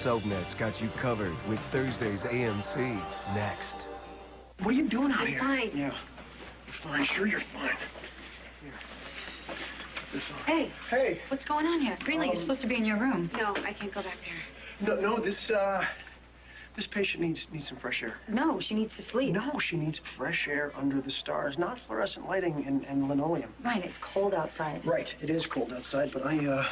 SoapNet's got you covered with Thursday's AMC next. What are you doing out here? I'm fine. Yeah. You're fine. Sure you're fine. Hey. Hey. What's going on here? Greenlee, you're supposed to be in your room. No, I can't go back there. No, this patient needs some fresh air. No, she needs to sleep. No, she needs fresh air under the stars, not fluorescent lighting and linoleum. Ryan, it's cold outside. Right, it is cold outside, but I'm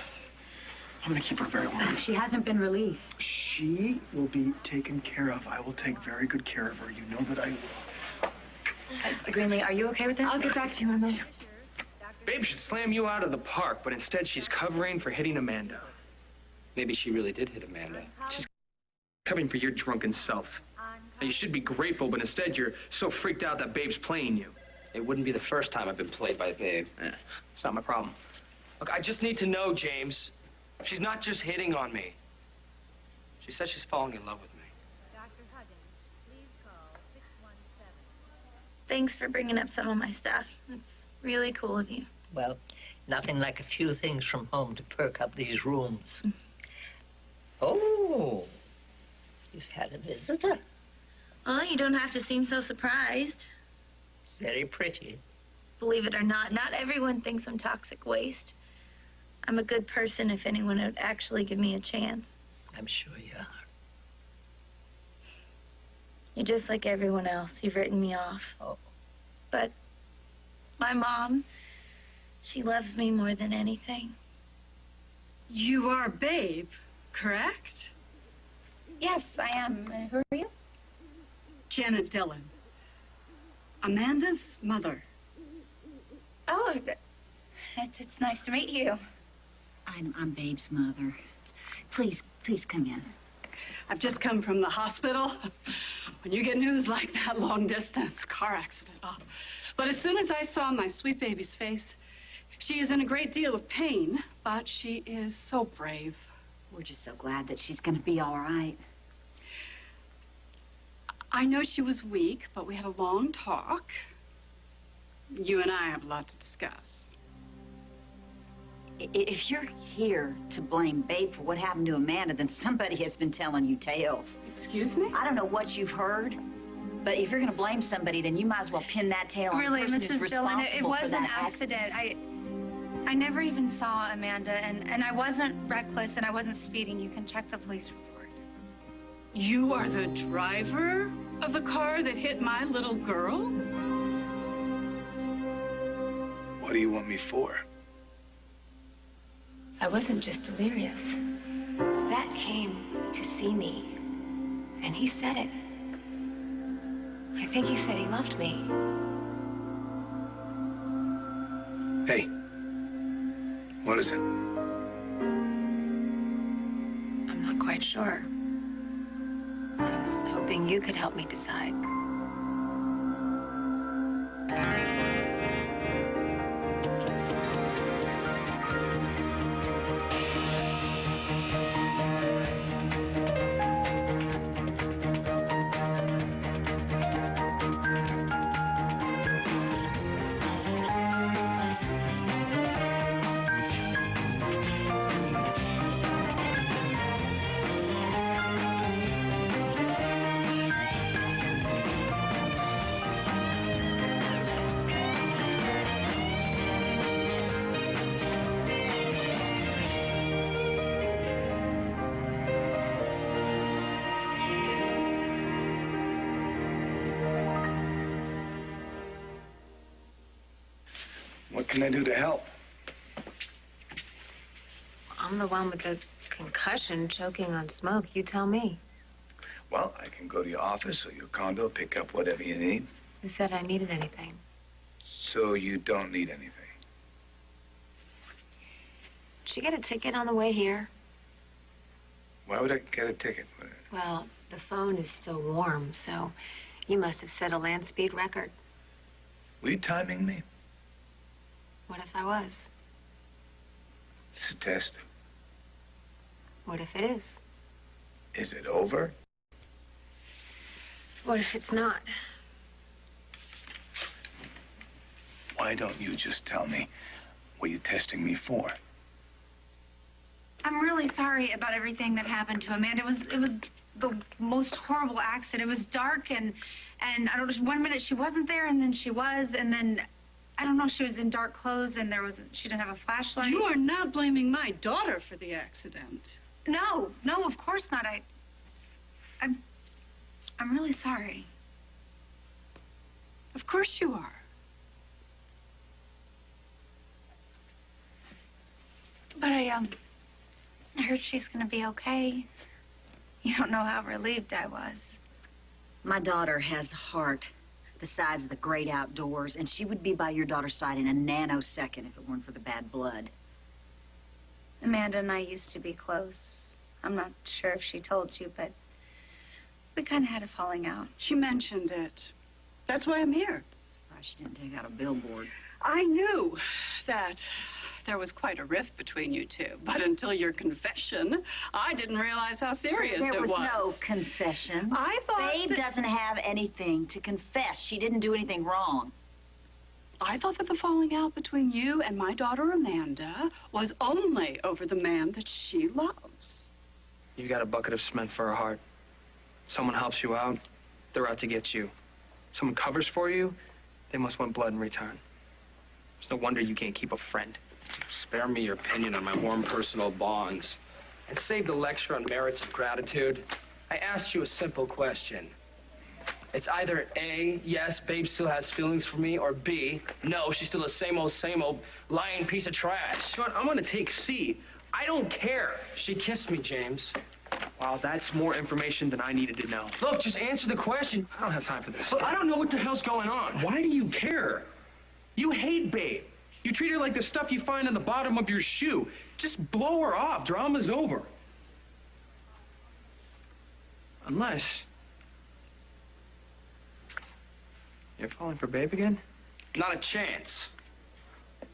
gonna keep her very warm. She hasn't been released. She will be taken care of. I will take very good care of her. You know that I will. Greenlee, are you okay with this? I'll get back to you on that. Babe should slam you out of the park, but instead she's covering for hitting Amanda. Maybe she really did hit Amanda. She's covering for your drunken self. Now, you should be grateful, but instead you're so freaked out that Babe's playing you. It wouldn't be the first time I've been played by Babe. It's not my problem. Look, I just need to know, James. She's not just hitting on me. She says she's falling in love with me. Dr. Huggins, please call 617. Thanks for bringing up some of my stuff. It's really cool of you. Well, nothing like a few things from home to perk up these rooms. Oh, you've had a visitor. Well, you don't have to seem so surprised. Very pretty. Believe it or not, not everyone thinks I'm toxic waste. I'm a good person if anyone would actually give me a chance. I'm sure you are. You're just like everyone else. You've written me off. Oh. But my mom, she loves me more than anything. You are Babe, correct? Yes, I am. Who are you? Janet Dillon. Amanda's mother. Oh, it's nice to meet you. I'm Babe's mother. Please come in. I've just come from the hospital. When you get news like that, long distance, car accident. Oh. But as soon as I saw my sweet baby's face, she is in a great deal of pain, but she is so brave. We're just so glad that she's going to be all right. I know she was weak, but we had a long talk. You and I have a lot to discuss. If you're here to blame Babe for what happened to Amanda, then somebody has been telling you tales. Excuse me? I don't know what you've heard, but if you're going to blame somebody, then you might as well pin that tale on the person who's Mrs. Dillon, responsible it was for an that accident. I never even saw Amanda, and I wasn't reckless, and I wasn't speeding. You can check the police report. You are the driver of the car that hit my little girl? What do you want me for? I wasn't just delirious. Zach came to see me, and he said it. I think he said he loved me. Hey. What is it? I'm not quite sure. I was hoping you could help me decide. What can I do to help? I'm the one with the concussion, choking on smoke. You tell me. Well, I can go to your office or your condo, pick up whatever you need. Who said I needed anything? So you don't need anything. Did you get a ticket on the way here? Why would I get a ticket? Well, the phone is still warm, so you must have set a land speed record. Were you timing me? What if I was? It's a test. What if it is? Is it over? What if it's not? Why don't you just tell me what you're testing me for? I'm really sorry about everything that happened to Amanda. It was the most horrible accident. It was dark and I don't know, one minute she wasn't there and then she was, and then I don't know, she was in dark clothes and she didn't have a flashlight. You are not blaming my daughter for the accident. No, of course not. I'm really sorry. Of course you are. But I heard she's gonna be okay. You don't know how relieved I was. My daughter has a heart the size of the great outdoors, and she would be by your daughter's side in a nanosecond if it weren't for the bad blood. Amanda and I used to be close. I'm not sure if she told you, but we kind of had a falling out. She mentioned it. That's why I'm here. Surprised she didn't take out a billboard. I knew that there was quite a rift between you two, but until your confession, I didn't realize how serious it was. There was no confession. I thought Babe doesn't have anything to confess. She didn't do anything wrong. I thought that the falling out between you and my daughter Amanda was only over the man that she loves. You got a bucket of cement for a heart. Someone helps you out, they're out to get you. Someone covers for you, they must want blood in return. It's no wonder you can't keep a friend. Spare me your opinion on my warm personal bonds. And save the lecture on merits of gratitude. I asked you a simple question. It's either A, yes, Babe still has feelings for me, or B, no, she's still the same old lying piece of trash. You know what? I'm gonna take C. I don't care. She kissed me, James. Wow, that's more information than I needed to know. Look, just answer the question. I don't have time for this. Look, I don't know what the hell's going on. Why do you care? You hate Babe. You treat her like the stuff you find on the bottom of your shoe. Just blow her off. Drama's over. Unless you're falling for Babe again? Not a chance.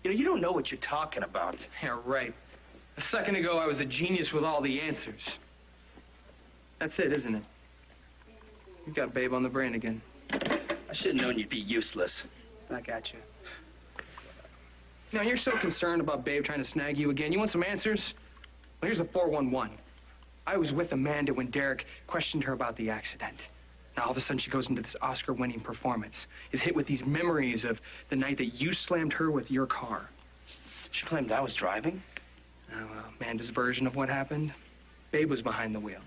You know, you don't know what you're talking about. Yeah, right. A second ago, I was a genius with all the answers. That's it, isn't it? You got Babe on the brain again. I should have known you'd be useless. Back at you. Now, you're so concerned about Babe trying to snag you again. You want some answers? Well, here's a 411. I was with Amanda when Derek questioned her about the accident. Now, all of a sudden, she goes into this Oscar-winning performance, is hit with these memories of the night that you slammed her with your car. She claimed I was driving? Amanda's version of what happened, Babe was behind the wheel.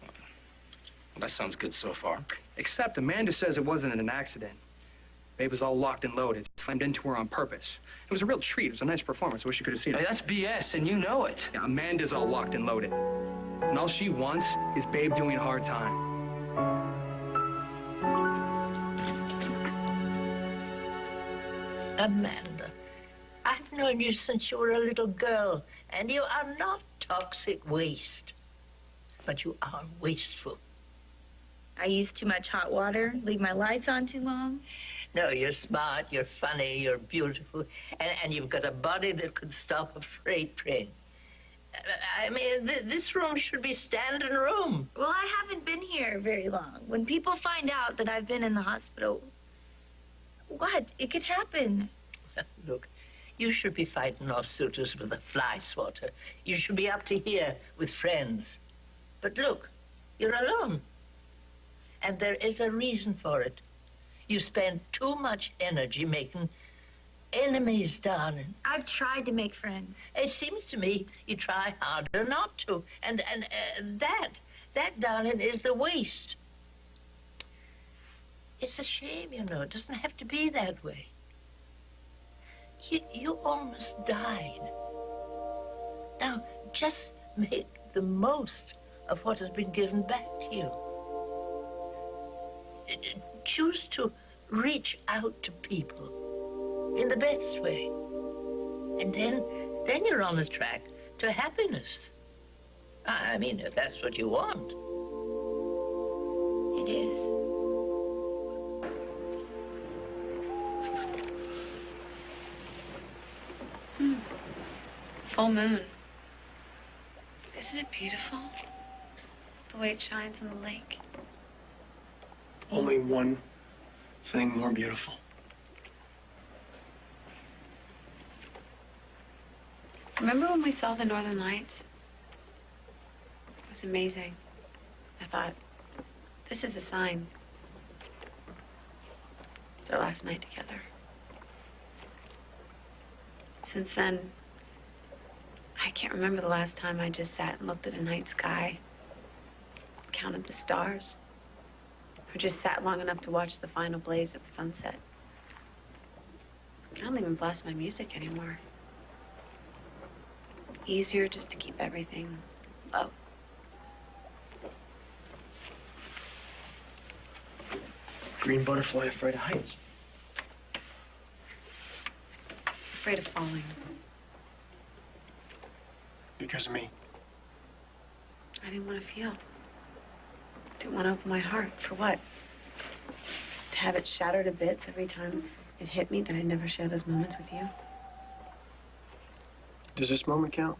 Well, that sounds good so far. Except Amanda says it wasn't an accident. Babe was all locked and loaded, slammed into her on purpose. It was a real treat. It was a nice performance. I wish you could have seen it. Hey, that's BS, and you know it. Yeah, Amanda's all locked and loaded. And all she wants is Babe doing hard time. Amanda, I've known you since you were a little girl, and you are not toxic waste. But you are wasteful. I use too much hot water, leave my lights on too long. No, you're smart, you're funny, you're beautiful, and you've got a body that could stop a freight train. I mean, this room should be standing room. Well, I haven't been here very long. When people find out that I've been in the hospital, what? It could happen. Look, you should be fighting off suitors with a fly swatter. You should be up to here with friends. But look, you're alone. And there is a reason for it. You spend too much energy making enemies, darling. I've tried to make friends. It seems to me you try harder not to. And that, darling, is the waste. It's a shame, you know. It doesn't have to be that way. You almost died. Now, just make the most of what has been given back to you. Choose to reach out to people in the best way. And then you're on the track to happiness. I mean, if that's what you want. It is. Full moon. Isn't it beautiful? The way it shines on the lake. Only one thing more beautiful. Remember when we saw the Northern Lights? It's amazing. I thought, this is a sign. It's our last night together. Since then, I can't remember the last time I just sat and looked at a night sky, counted the stars, or just sat long enough to watch the final blaze of the sunset. I don't even blast my music anymore. Easier just to keep everything low. Green butterfly afraid of heights. Afraid of falling. Because of me. I didn't want to feel. Didn't want to open my heart. For what? To have it shattered to bits every time it hit me that I'd never share those moments with you? Does this moment count?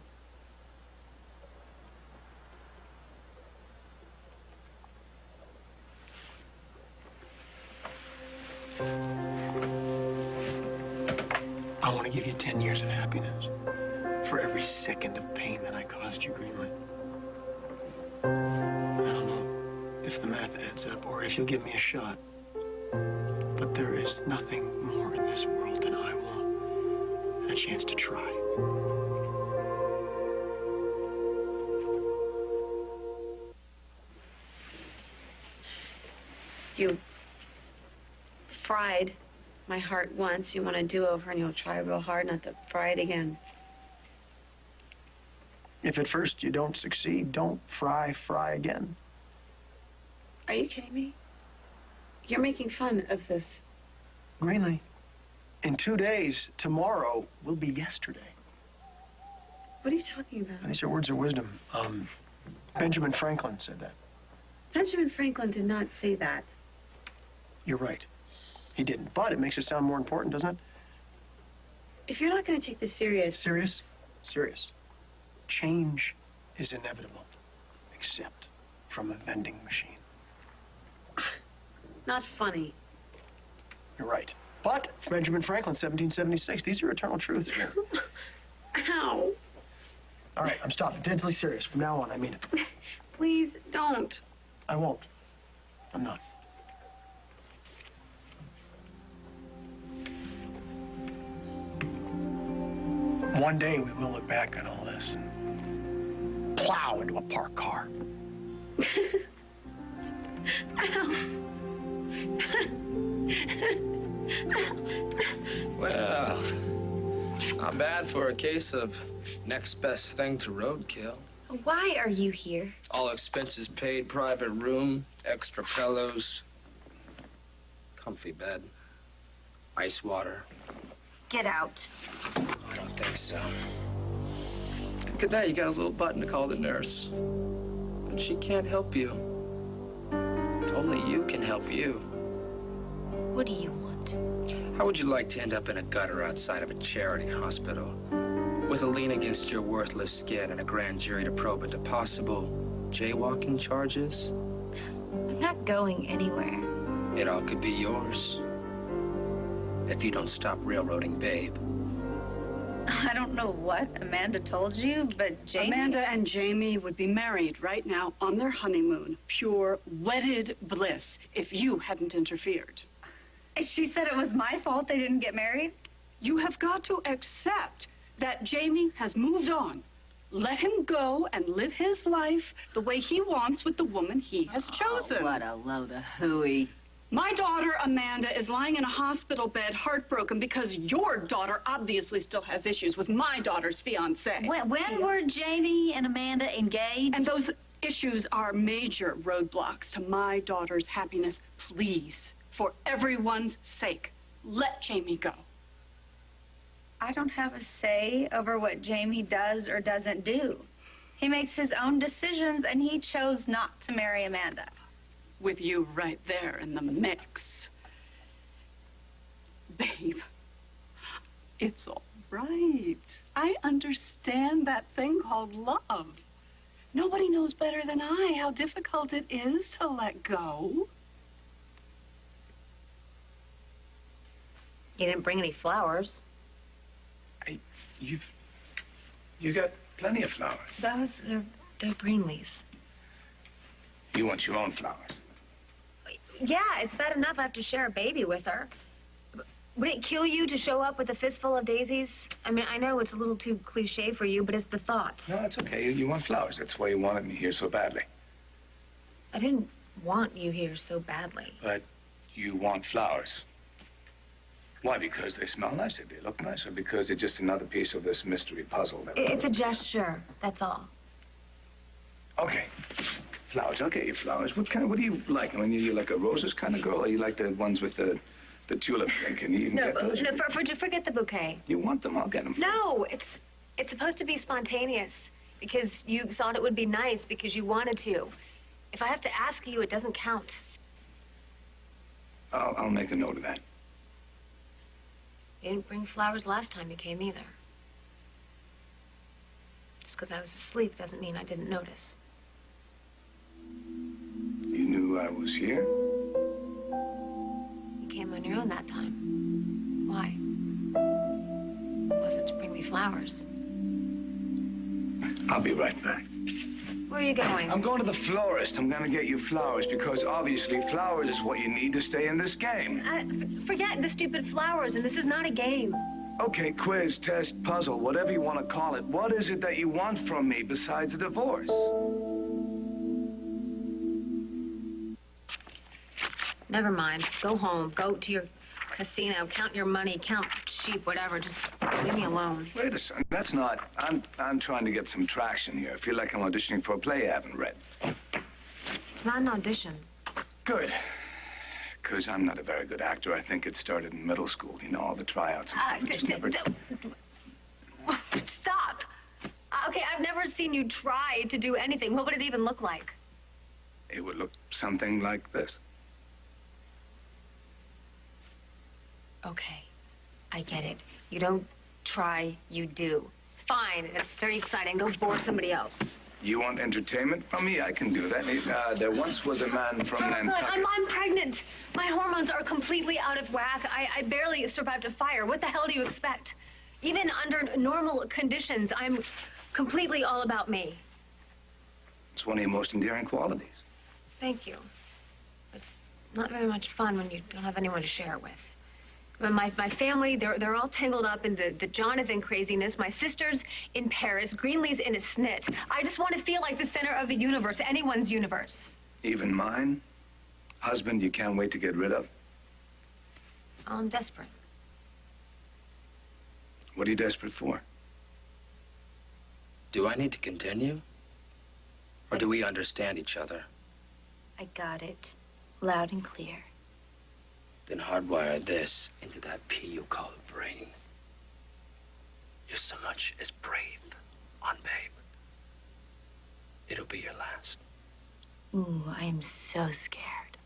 I want to give you 10 years of happiness for every second of pain that I caused you, Greenland. I don't know if the math adds up or if you'll give me a shot, but there is nothing more in this world than I want a chance to try. You fried my heart once. You want to do over, and you'll try real hard not to fry it again. If at first you don't succeed, don't fry again. Are you kidding me? You're making fun of this. Greenlee, in 2 days, tomorrow will be yesterday. What are you talking about? These are words of wisdom. Benjamin Franklin said that. Benjamin Franklin did not say that. You're right. He didn't. But it makes it sound more important, doesn't it? If you're not going to take this serious... Serious? Serious. Change is inevitable, except from a vending machine. Not funny. You're right. But Benjamin Franklin, 1776. These are eternal truths. Ow. All right, I'm stopping. Deadly serious. From now on, I mean it. Please don't. I won't. I'm not. One day we will look back on all this and plow into a parked car. Well, not bad for a case of next best thing to roadkill. Why are you here? All expenses paid, private room, extra pillows, comfy bed, ice water. Get out. I don't think so. Look at that, you got a little button to call the nurse. But she can't help you. Only you can help you. What do you want? How would you like to end up in a gutter outside of a charity hospital? With a lien against your worthless skin and a grand jury to probe into possible jaywalking charges? I'm not going anywhere. It all could be yours. If you don't stop railroading Babe. I don't know what Amanda told you, but Jamie... Amanda and Jamie would be married right now on their honeymoon. Pure wedded bliss if you hadn't interfered. She said it was my fault they didn't get married? You have got to accept that Jamie has moved on. Let him go and live his life the way he wants with the woman he has chosen. Oh, what a load of hooey. My daughter, Amanda, is lying in a hospital bed, heartbroken, because your daughter obviously still has issues with my daughter's fiancé. When were Jamie and Amanda engaged? And those issues are major roadblocks to my daughter's happiness. Please, for everyone's sake, let Jamie go. I don't have a say over what Jamie does or doesn't do. He makes his own decisions, and he chose not to marry Amanda. With you right there in the mix. Babe, it's all right. I understand that thing called love. Nobody knows better than I how difficult it is to let go. You didn't bring any flowers. You got plenty of flowers. They're Greenlee's. You want your own flowers. Yeah, it's bad enough I have to share a baby with her. Would it kill you to show up with a fistful of daisies? I mean, I know it's a little too cliche for you, but it's the thought. No, it's okay. You want flowers. That's why you wanted me here so badly. I didn't want you here so badly. But you want flowers. Why? Because they smell nice, they look nice, or because they're just another piece of this mystery puzzle? It's a gesture, that's all. Okay. Flowers. I'll get you flowers. What do you like? I mean, you like a roses kind of girl, or you like the ones with the tulip thing? Can you even get those? No, forget the bouquet. You want them? I'll get them. No, it's supposed to be spontaneous because you thought it would be nice because you wanted to. If I have to ask you, it doesn't count. I'll make a note of that. You didn't bring flowers last time you came either. Just because I was asleep doesn't mean I didn't notice. You knew I was here? You came on your own that time. Why? Was it to bring me flowers? I'll be right back. Where are you going? I'm going to the florist. I'm going to get you flowers because obviously flowers is what you need to stay in this game. Forget the stupid flowers, and this is not a game. Okay, quiz, test, puzzle, whatever you want to call it. What is it that you want from me besides a divorce? Never mind. Go home. Go to your casino. Count your money. Count sheep, whatever. Just leave me alone. Wait a second. That's not... I'm trying to get some traction here. I feel like I'm auditioning for a play I haven't read. It's not an audition. Good. Because I'm not a very good actor. I think it started in middle school. You know, all the tryouts and stuff. Stop. Okay, I've never seen you try to do anything. What would it even look like? It would look something like this. Okay, I get it. You don't try, you do. Fine, it's very exciting. Go bore somebody else. You want entertainment from me? I can do that. There once was a man from Nantucket. I'm pregnant. My hormones are completely out of whack. I barely survived a fire. What the hell do you expect? Even under normal conditions, I'm completely all about me. It's one of your most endearing qualities. Thank you. It's not very much fun when you don't have anyone to share it with. My family, they're all tangled up in the Jonathan craziness. My sister's in Paris. Greenlee's in a snit. I just want to feel like the center of the universe, anyone's universe. Even mine? Husband you can't wait to get rid of? I'm desperate. What are you desperate for? Do I need to continue? Or do we understand each other? I got it. Loud and clear. Then hardwire this into that pea you call a brain. You so much as breathe on babe. It'll be your last. Ooh, I am so scared.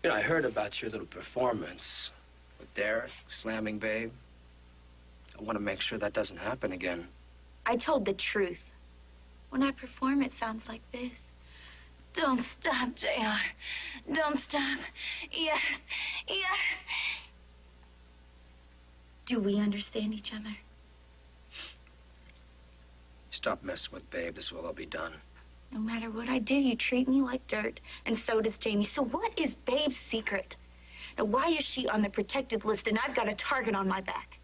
You know, I heard about your little performance with Derek slamming babe. I want to make sure that doesn't happen again. I told the truth. When I perform, it sounds like this. Don't stop, JR. Don't stop. Yes, yes. Do we understand each other? Stop messing with babe. This will all be done. No matter what I do, you treat me like dirt, and so does Jamie. So what is Babe's secret? Now, why is she on the protected list and I've got a target on my back?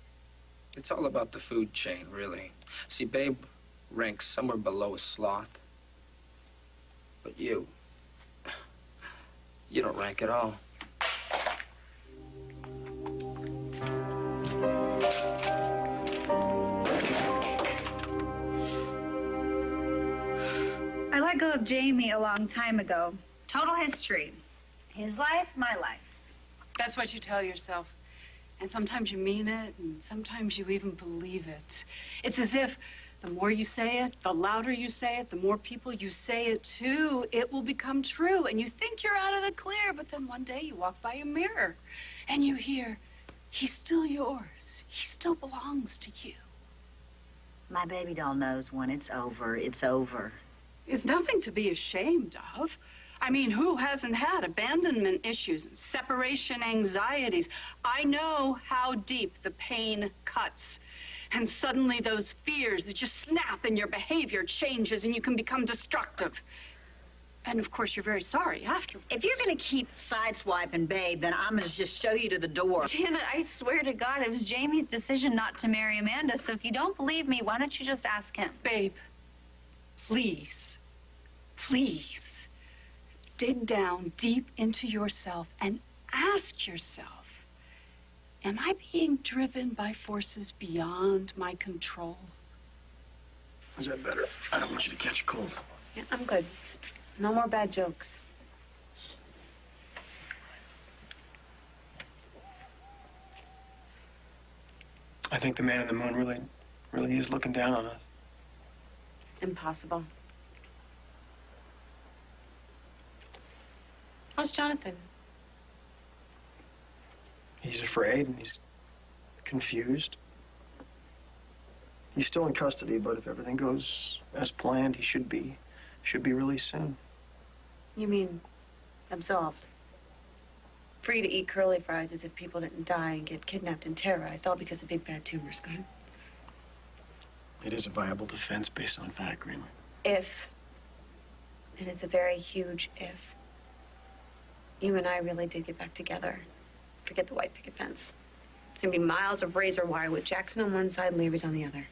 It's all about the food chain, really. See, babe ranks somewhere below a sloth. But you don't rank at all. I let go of Jamie a long time ago. Total history. His life, my life. That's what you tell yourself. And sometimes you mean it, and sometimes you even believe it. It's as if the more you say it, the louder you say it, the more people you say it to, it will become true. And you think you're out of the clear, but then one day you walk by a mirror and you hear, he's still yours. He still belongs to you. My baby doll knows when it's over, it's over. It's nothing to be ashamed of. I mean, who hasn't had abandonment issues, separation anxieties? I know how deep the pain cuts. And suddenly those fears, they just snap and your behavior changes and you can become destructive. And of course, you're very sorry afterwards. If you're going to keep sideswiping Babe, then I'm going to just show you to the door. Janet, I swear to God, it was Jamie's decision not to marry Amanda, so if you don't believe me, why don't you just ask him? Babe, please, please, dig down deep into yourself and ask yourself, am I being driven by forces beyond my control? Is that better? I don't want you to catch a cold. Yeah, I'm good. No more bad jokes. I think the man in the moon really is looking down on us. Impossible. How's Jonathan? He's afraid and he's confused. He's still in custody, but if everything goes as planned, he should be really soon. You mean absolved? Free to eat curly fries as if people didn't die and get kidnapped and terrorized, all because a big bad tumor's gone. It is a viable defense based on fact, Greenlee. If, and it's a very huge if, you and I really did get back together, forget the white picket fence. There'd be miles of razor wire with Jackson on one side and Leary's on the other.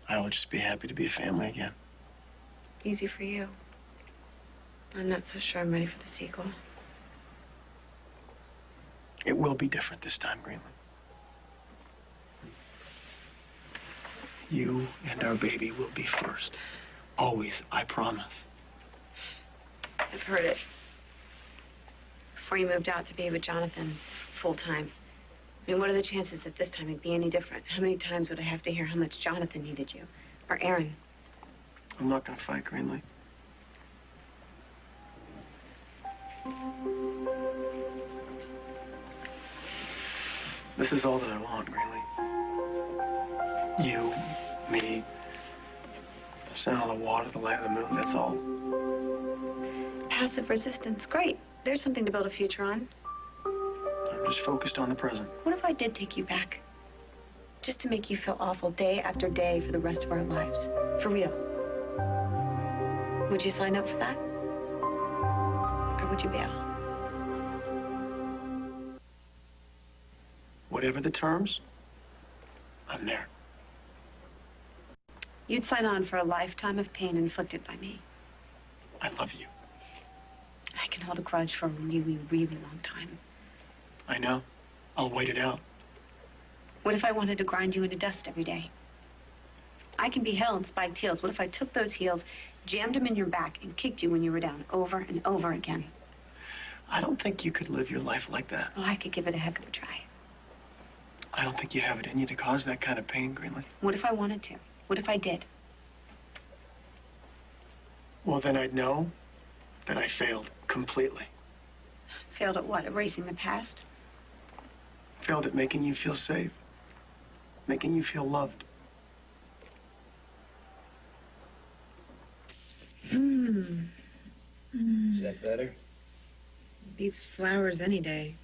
I would just be happy to be a family again. Easy for you. I'm not so sure I'm ready for the sequel. It will be different this time, Greenlee. You and our baby will be first. Always, I promise. I've heard it. Before you moved out to be with Jonathan full-time. I mean, what are the chances that this time it'd be any different? How many times would I have to hear how much Jonathan needed you? Or Aaron? I'm not gonna fight, Greenlee. This is all that I want, Greenlee. You, me, the sound of the water, the light of the moon, that's all. Passive resistance, great. There's something to build a future on. I'm just focused on the present. What if I did take you back? Just to make you feel awful day after day for the rest of our lives. For real. Would you sign up for that? Or would you bail? Whatever the terms, I'm there. You'd sign on for a lifetime of pain inflicted by me. I love you. I can hold a grudge for a really, really long time. I know. I'll wait it out. What if I wanted to grind you into dust every day? I can be hell in spiked heels. What if I took those heels, jammed them in your back, and kicked you when you were down over and over again? I don't think you could live your life like that. Well, I could give it a heck of a try. I don't think you have it in you to cause that kind of pain, Greenlee. What if I wanted to? What if I did? Well, then I'd know that I failed completely. Failed at what? Erasing the past? Failed at making you feel safe. Making you feel loved. Is that better? Beats flowers any day.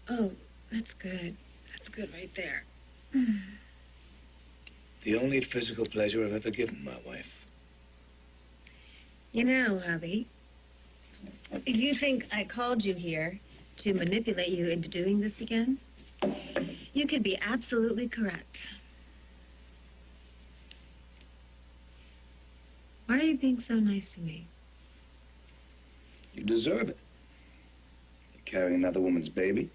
Oh, that's good. That's good right there. The only physical pleasure I've ever given my wife. You know, hubby, if you think I called you here to manipulate you into doing this again, you could be absolutely correct. Why are you being so nice to me? You deserve it. You're carrying another woman's baby.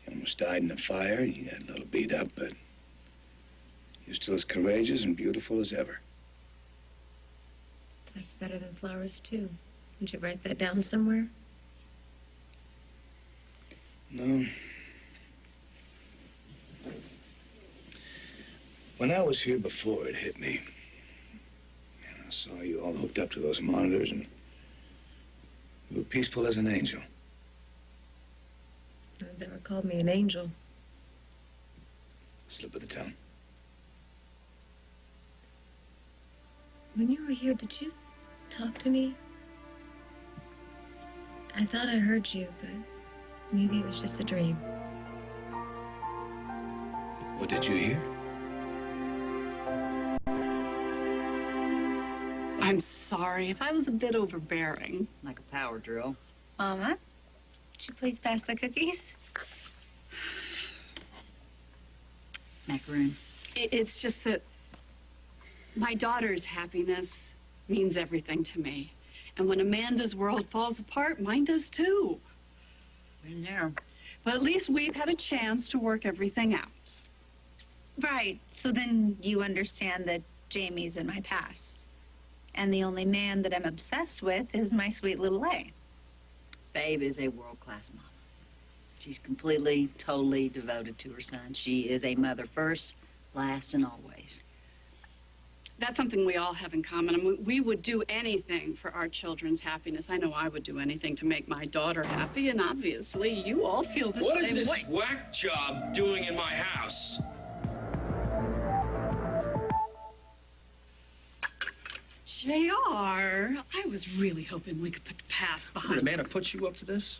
You almost died in a fire. You got a little beat up, but you're still as courageous and beautiful as ever. That's better than flowers, too. Would you write that down somewhere? No. When I was here before, it hit me. And I saw you all hooked up to those monitors, and you were peaceful as an angel. No one's ever called me an angel. Slip of the tongue. When you were here, did you talk to me? I thought I heard you, but maybe it was just a dream. What did you hear? I'm sorry if I was a bit overbearing. Like a power drill. Mama, would you please pass the cookies? Macaroon. It's just that my daughter's happiness means everything to me. And when Amanda's world falls apart, mine does too. Been there. But at least we've had a chance to work everything out. Right. So then you understand that Jamie's in my past. And the only man that I'm obsessed with is my sweet little A. Babe is a world-class mama. She's completely, totally devoted to her son. She is a mother first, last, and always. That's something we all have in common. I mean, we would do anything for our children's happiness. I know I would do anything to make my daughter happy, and obviously you all feel the What same is way. this whack job doing in my house? JR, I was really hoping we could put the past Did behind Amanda us. put you up to this?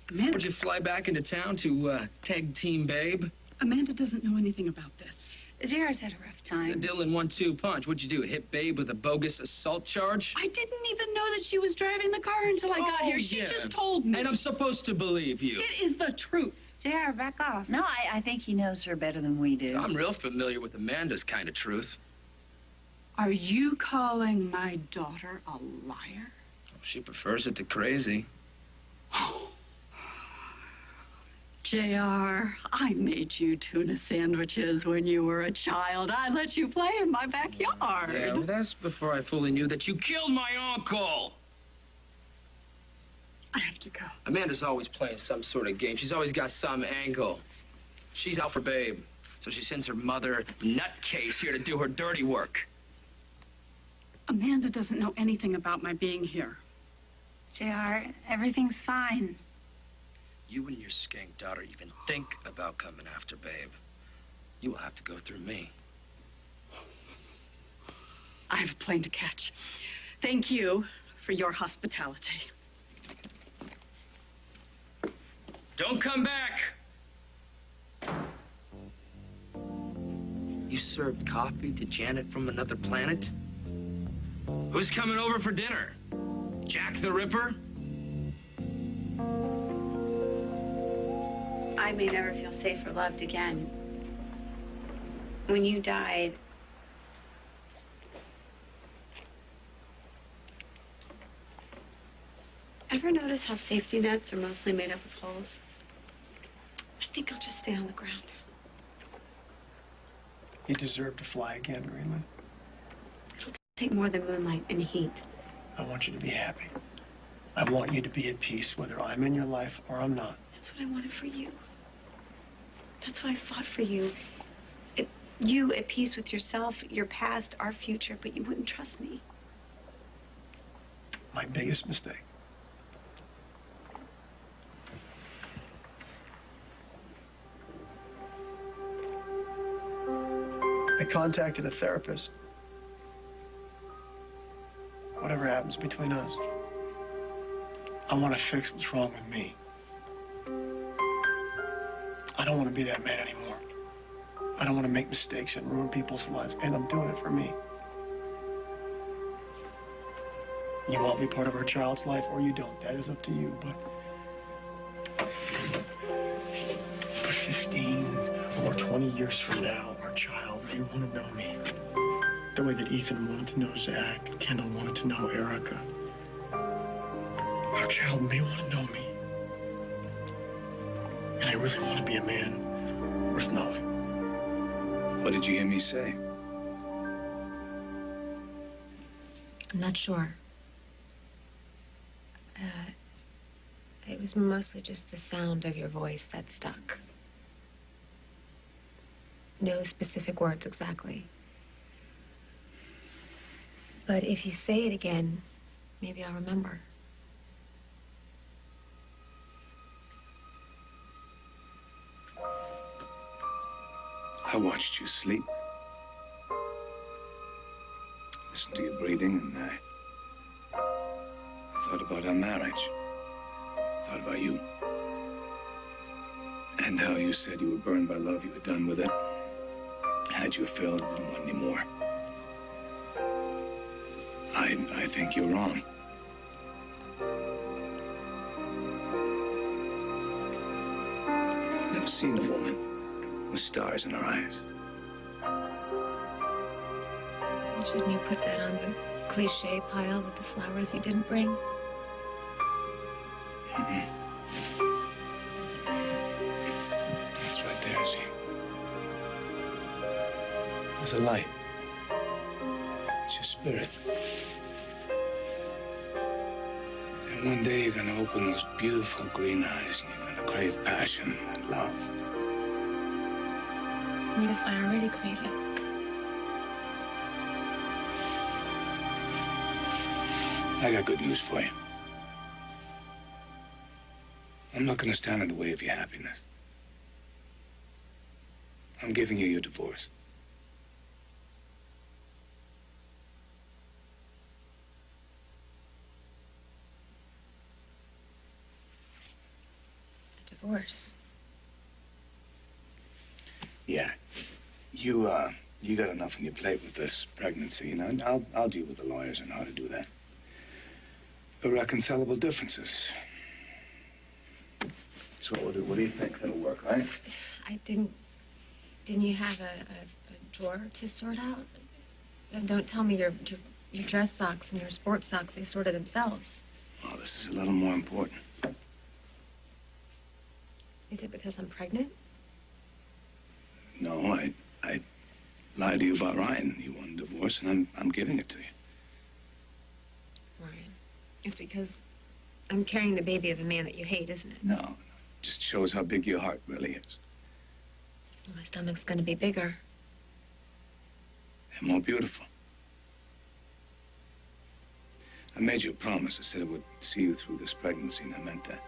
Amanda, Would you fly back into town to tag team Babe? Amanda doesn't know anything about this. JR's had a rough The time. Dylan 1-2 punch. What'd you do? Hit Babe with a bogus assault charge? I didn't even know that she was driving the car until I got here. She just told me. And I'm supposed to believe you. It is the truth. JR, back off. No, I think he knows her better than we do. I'm real familiar with Amanda's kind of truth. Are you calling my daughter a liar? She prefers it to crazy. JR, I made you tuna sandwiches when you were a child. I let you play in my backyard. Yeah, but that's before I fully knew that you killed my uncle. I have to go. Amanda's always playing some sort of game. She's always got some angle. She's out for Babe, so she sends her mother, nutcase, here to do her dirty work. Amanda doesn't know anything about my being here. JR, everything's fine. You and your skank daughter even think about coming after Babe, you will have to go through me. I have a plane to catch. Thank you for your hospitality. Don't come back! You served coffee to Janet from another planet? Who's coming over for dinner? Jack the Ripper? I may never feel safe or loved again. When you died, ever notice how safety nets are mostly made up of holes? I think I'll just stay on the ground. You deserve to fly again, Raylan. It'll take more than moonlight and heat. I want you to be happy. I want you to be at peace, whether I'm in your life or I'm not. That's what I wanted for you. That's why I fought for you. You at peace with yourself, your past, our future, but you wouldn't trust me. My biggest mistake. I contacted a therapist. Whatever happens between us, I want to fix what's wrong with me. I don't want to be that man anymore. I don't want to make mistakes and ruin people's lives, and I'm doing it for me. You want to be part of our child's life or you don't. That is up to you, but 15 or 20 years from now, our child may want to know me. The way that Ethan wanted to know Zach, and Kendall wanted to know Erica. Our child may want to know me. And I really want to be a man worth knowing. What did you hear me say? I'm not sure. It was mostly just the sound of your voice that stuck. No specific words exactly. But if you say it again, maybe I'll remember. I watched you sleep. Listened to your breathing, and I thought about our marriage. Thought about you. And how you said you were burned by love, you were done with it. Had you failed, you didn't want any more. I I think you're wrong. I've never seen a woman with stars in her eyes. Shouldn't you put that on the cliche pile with the flowers you didn't bring? That's right there, see? There's a light. It's your spirit. And one day you're gonna open those beautiful green eyes and you're gonna crave passion and love. What if I already crave it? I got good news for you. I'm not gonna stand in the way of your happiness. I'm giving you your divorce. A divorce? Yeah. You got enough on your plate with this pregnancy, and I'll deal with the lawyers on how to do that. Irreconcilable differences. So what do you think? That'll work, right? Didn't you have a drawer to sort out? And don't tell me your dress socks and your sports socks, they sorted themselves. Oh, this is a little more important. Is it because I'm pregnant? No, I lied to you about Ryan. You want a divorce, and I'm giving it to you. Ryan. It's because I'm carrying the baby of a man that you hate, isn't it? No. Just shows how big your heart really is. My stomach's going to be bigger. And more beautiful. I made you a promise. I said I would see you through this pregnancy, and I meant that.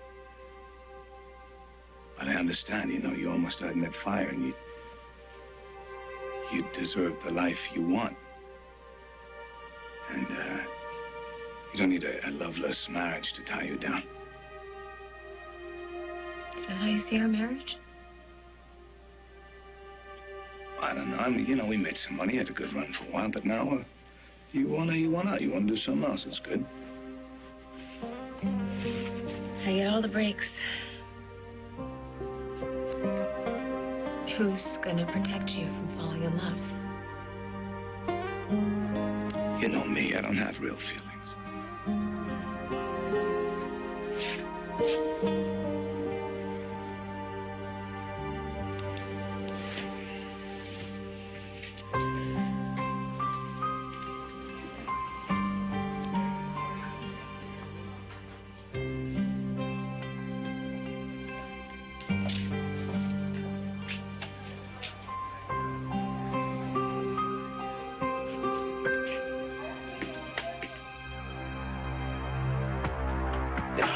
But I understand, you know, you almost died in that fire, and you deserve the life you want. And, you don't need a loveless marriage to tie you down. Is that how you see our marriage? I don't know. I mean, you know, we made some money, had a good run for a while, but now, you want out. You want to do something else. It's good. I get all the breaks. Who's gonna protect you from falling in love? You know me. I don't have real feelings.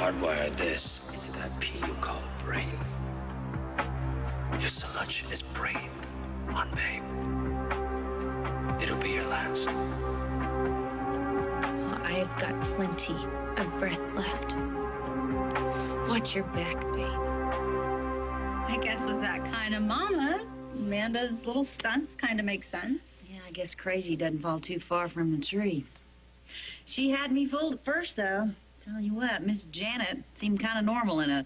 Hardwire this into that pea you call a brain. You're so much as brave on babe. It'll be your last. Oh, I've got plenty of breath left. Watch your back, babe. I guess with that kind of mama, Amanda's little stunts kind of make sense. Yeah, I guess crazy doesn't fall too far from the tree. She had me fooled at first, though. Telling you what, Miss Janet seemed kind of normal in a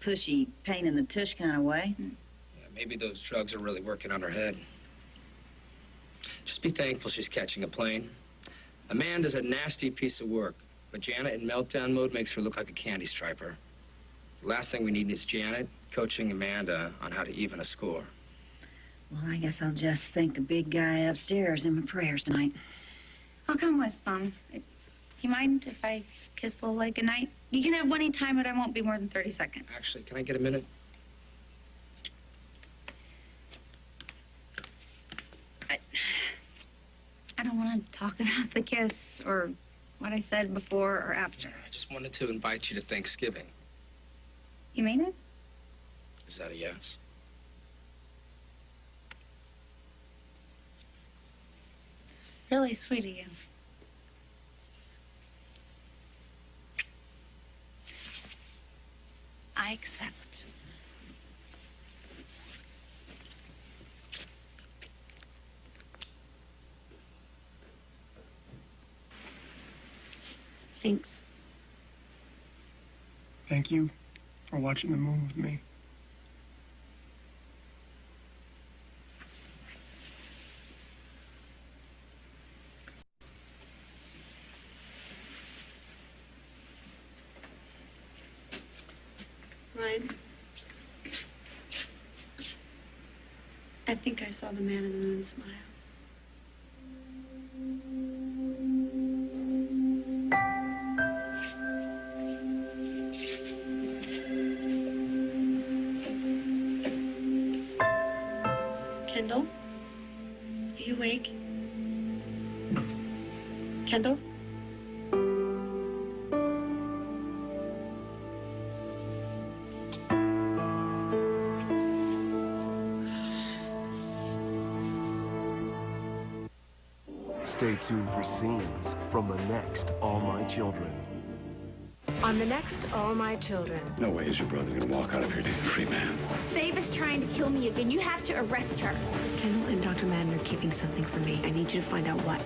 pushy, pain in the tush kind of way. Yeah, maybe those drugs are really working on her head. Just be thankful she's catching a plane. Amanda's a nasty piece of work, but Janet in meltdown mode makes her look like a candy striper. The last thing we need is Janet coaching Amanda on how to even a score. Well, I guess I'll just thank the big guy upstairs in my prayers tonight. I'll come with, Mom. Do you mind if I kiss the little leg goodnight? You can have one anytime, but I won't be more than 30 seconds. Actually, can I get a minute? I don't want to talk about the kiss or what I said before or after. I just wanted to invite you to Thanksgiving. You mean it? Is that a yes? It's really sweet of you. I accept. Thanks. Thank you for watching the moon with me. Ryan, I think I saw the man in the moon smile. Kendall? Are you awake? Kendall? Stay tuned for scenes from the next All My Children. On the next All My Children. No way is your brother gonna walk out of here a free man. Save is trying to kill me again. You have to arrest her. Kendall and Dr. Madden are keeping something from me. I need you to find out what.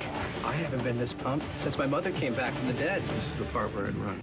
I haven't been this pumped since my mother came back from the dead. This is the part where I'd run.